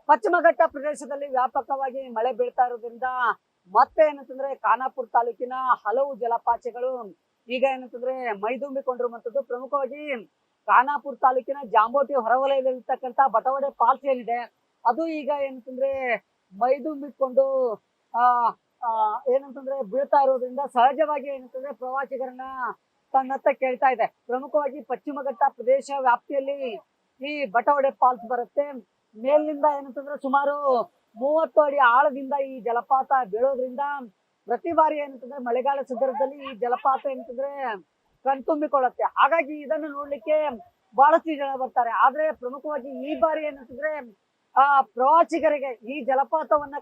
ಪಶ್ಚಿಮ ಘಟ್ಟ ಪ್ರದೇಶದಲ್ಲಿ ವ್ಯಾಪಕವಾಗಿ ಮಳೆ ಬೀಳ್ತಾ ಇರೋದ್ರಿಂದ ಮತ್ತೆ ಏನಂತಂದ್ರೆ ಖಾನಾಪುರ ತಾಲೂಕಿನ ಹಲವು ಜಲಪಾತಗಳು ಈಗ ಏನಂತಂದ್ರೆ ಮೈದುಂಬಿಕೊಂಡಿರುವಂತದ್ದು. ಪ್ರಮುಖವಾಗಿ ಖಾನಾಪುರ ತಾಲೂಕಿನ ಜಾಂಬೋಟಿ ಹೊರವಲಯದಲ್ಲಿರ್ತಕ್ಕಂಥ ಬಟವಡೆ ಫಾಲ್ಸ್ ಏನಿದೆ ಅದು ಈಗ ಏನಂತಂದ್ರೆ ಮೈದುಂಬಿಕೊಂಡು ಆ ಏನಂತಂದ್ರೆ ಬೀಳ್ತಾ ಇರೋದ್ರಿಂದ ಸಹಜವಾಗಿ ಏನಂತಂದ್ರೆ ಪ್ರವಾಸಿಗರನ್ನ ತನ್ನತ್ತ ಕೇಳ್ತಾ ಇದೆ. ಪ್ರಮುಖವಾಗಿ ಪಶ್ಚಿಮ ಘಟ್ಟ ಪ್ರದೇಶ ವ್ಯಾಪ್ತಿಯಲ್ಲಿ ಈ ಬಟವಡೆ ಫಾಲ್ಸ್ ಬರುತ್ತೆ. ಮೇಲಿನಿಂದ ಏನಂತಂದ್ರೆ ಸುಮಾರು 30 ಅಡಿ ಆಳದಿಂದ ಈ ಜಲಪಾತ ಬೀಳೋದ್ರಿಂದ ಪ್ರತಿ ಬಾರಿ ಏನಂತಂದ್ರೆ ಮಳೆಗಾಲ ಸಂದರ್ಭದಲ್ಲಿ ಈ ಜಲಪಾತ ಏನಂತಂದ್ರೆ ಕಣ್ತುಂಬಿಕೊಳ್ಳುತ್ತೆ. ಹಾಗಾಗಿ ಇದನ್ನು ನೋಡ್ಲಿಕ್ಕೆ ಬಹಳಷ್ಟು ಜನ ಬರ್ತಾರೆ. ಆದ್ರೆ ಪ್ರಮುಖವಾಗಿ ಈ ಬಾರಿ ಏನಂತಂದ್ರೆ ಪ್ರವಾಸಿಗರಿಗೆ ಈ ಜಲಪಾತವನ್ನ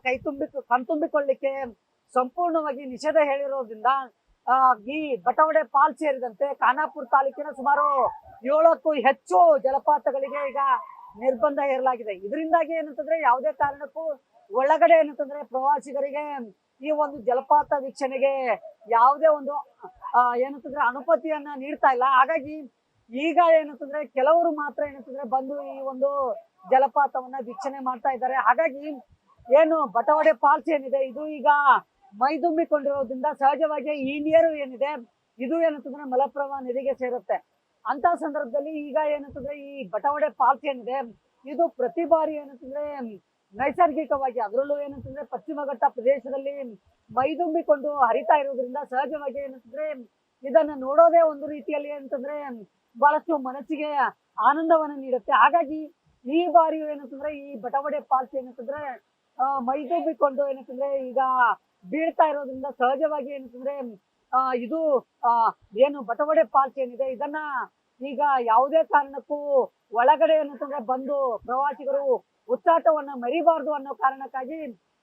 ಕಣ್ತುಂಬಿಕೊಳ್ಳಿಕ್ಕೆ ಸಂಪೂರ್ಣವಾಗಿ ನಿಷೇಧ ಹೇಳಿರೋದ್ರಿಂದ ಈ ಬಟವಡೆ ಫಾಲ್ಸ್ ಸೇರಿದಂತೆ ಖಾನಾಪುರ ತಾಲೂಕಿನ ಸುಮಾರು 7ಕ್ಕೂ ಹೆಚ್ಚು ಜಲಪಾತಗಳಿಗೆ ಈಗ ನಿರ್ಬಂಧ ಹೇರಲಾಗಿದೆ. ಇದರಿಂದಾಗಿ ಏನಂತಂದ್ರೆ ಯಾವುದೇ ಕಾರಣಕ್ಕೂ ಒಳಗಡೆ ಏನಂತಂದ್ರೆ ಪ್ರವಾಸಿಗರಿಗೆ ಈ ಒಂದು ಜಲಪಾತ ವೀಕ್ಷಣೆಗೆ ಯಾವುದೇ ಒಂದು ಏನಂತಂದ್ರೆ ಅನುಮತಿಯನ್ನ ನೀಡ್ತಾ ಇಲ್ಲ. ಹಾಗಾಗಿ ಈಗ ಏನಂತಂದ್ರೆ ಕೆಲವರು ಮಾತ್ರ ಏನಂತಂದ್ರೆ ಬಂದು ಈ ಒಂದು ಜಲಪಾತವನ್ನ ವೀಕ್ಷಣೆ ಮಾಡ್ತಾ ಇದ್ದಾರೆ. ಹಾಗಾಗಿ ಏನು ಬಟವಡೆ ಫಾಲ್ಸ್ ಏನಿದೆ ಇದು ಈಗ ಮೈದುಂಬಿಕೊಂಡಿರೋದ್ರಿಂದ ಸಹಜವಾಗಿ ಈ ನೀರು ಏನಿದೆ ಇದು ಏನಂತಂದ್ರೆ ಮಲಪ್ರಭಾ ನದಿಗೆ ಸೇರುತ್ತೆ. ಅಂತ ಸಂದರ್ಭದಲ್ಲಿ ಈಗ ಏನಂತಂದ್ರೆ ಈ ಬಟವಡೆ ಫಾಲ್ಸ್ ಏನಿದೆ ಇದು ಪ್ರತಿ ಬಾರಿ ಏನಂತಂದ್ರೆ ನೈಸರ್ಗಿಕವಾಗಿ ಅದರಲ್ಲೂ ಏನಂತಂದ್ರೆ ಪಶ್ಚಿಮ ಘಟ್ಟ ಪ್ರದೇಶದಲ್ಲಿ ಮೈದುಂಬಿಕೊಂಡು ಹರಿತಾ ಇರೋದ್ರಿಂದ ಸಹಜವಾಗಿ ಏನಂತಂದ್ರೆ ಇದನ್ನ ನೋಡೋದೇ ಒಂದು ರೀತಿಯಲ್ಲಿ ಏನಂತಂದ್ರೆ ಬಹಳಷ್ಟು ಮನಸ್ಸಿಗೆ ಆನಂದವನ್ನ ನೀಡುತ್ತೆ. ಹಾಗಾಗಿ ಈ ಬಾರಿ ಏನಂತಂದ್ರೆ ಈ ಬಟವಡೆ ಫಾಲ್ಸ್ ಏನಂತಂದ್ರೆ ಮೈದುಂಬಿಕೊಂಡು ಏನಂತಂದ್ರೆ ಈಗ ಬೀಳ್ತಾ ಇರೋದ್ರಿಂದ ಸಹಜವಾಗಿ ಏನಂತಂದ್ರೆ ಇದು ಏನು ಬಟವಡೆ ಫಾಲ್ಸ್ ಏನಿದೆ ಇದನ್ನ ಈಗ ಯಾವುದೇ ಕಾರಣಕ್ಕೂ ಒಳಗಡೆ ಏನಂತಂದ್ರೆ ಬಂದು ಪ್ರವಾಸಿಗರು ಉಚ್ಚಾಟವನ್ನ ಮರಿಬಾರ್ದು ಅನ್ನೋ ಕಾರಣಕ್ಕಾಗಿ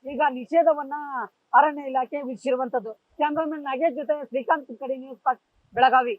ಈಗ ನಿಷೇಧವನ್ನ ಅರಣ್ಯ ಇಲಾಖೆ ವಿಧಿಸಿರುವಂತದ್ದು. ಕ್ಯಾಮ್ರಾಮನ್ ನಾಗೇಶ್ ಜೊತೆ ಶ್ರೀಕಾಂತ್ ಕಡೆ ನ್ಯೂಸ್ ಬೆಳಗಾವಿ.